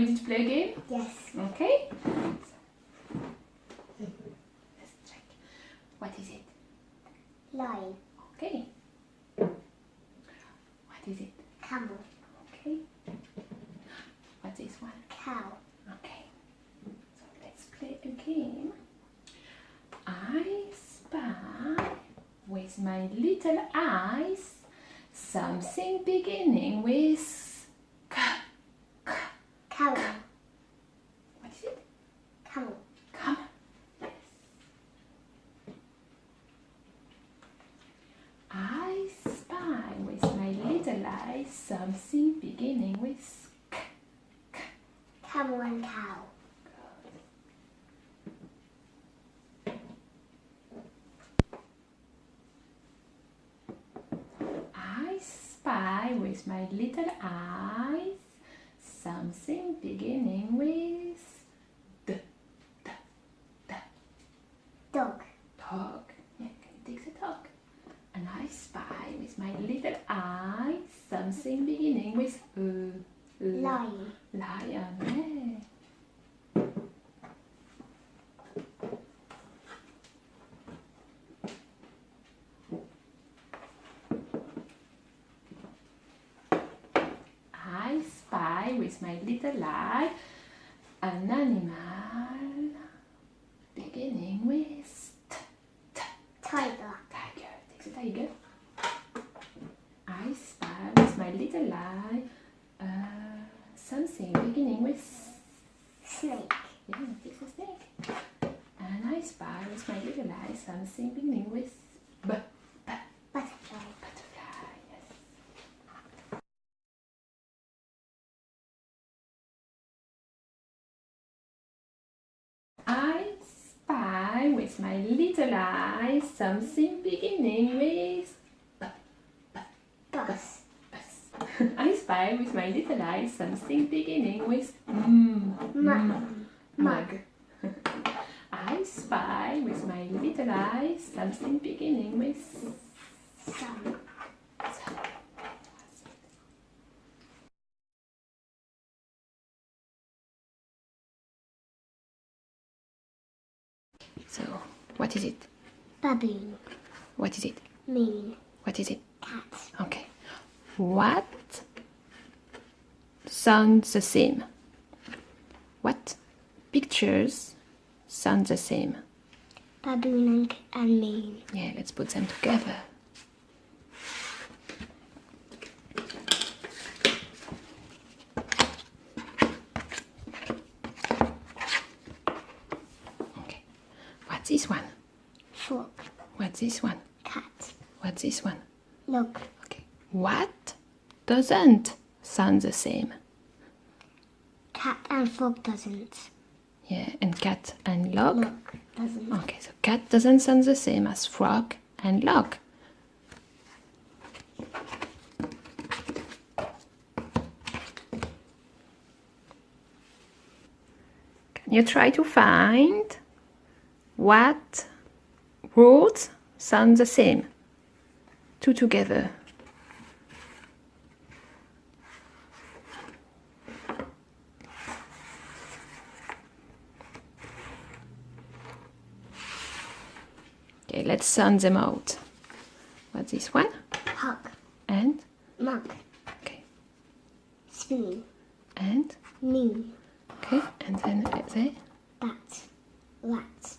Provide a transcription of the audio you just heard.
ready to play a game? Yes. Okay. Let's check. What is it? Lion. Okay. What is it? Camel. Okay. What's this one? Cow. Okay. So let's play a game. I spy with my little eyes something beginning with k. Camel. What is it? Camel. Come. Yes. I spy with my little eyes something beginning with k. Camel and cow. I spy with my little eyes something beginning with d. Dog. Dog. Yeah, can you take the dog? And I spy with my little eyes something beginning with Lion. Lion. Yeah. I spy with my little eye an animal beginning with Tiger. tiger. Take the tiger. I spy with my little eye something beginning with Snake. yeah, take the snake. And I spy with my little eye something beginning with Butterfly. butterfly. Yes. I spy with my little eye something beginning with Bus. bus. I spy with my little eye something beginning with mug. I spy with my little eye something beginning with Sun. So, what is it? Baboon. What is it? Moon. What is it? Cat. Okay. What sounds the same? What pictures sound the same? Baboon and moon. Yeah, let's put them together. Okay. What's this one? Fork. What's this one? Cat. What's this one? Log. Okay. What doesn't sound the same? Cat and frog doesn't. Yeah, and cat and log? Log doesn't. Okay, so cat doesn't sound the same as frog and log. Can you try to find what words sound the same? Two together. Okay, let's sound them out. What's this one? Hug. And? Mug. Okay. Spoon. And? Moon. Okay, and then there? Bat. Rat.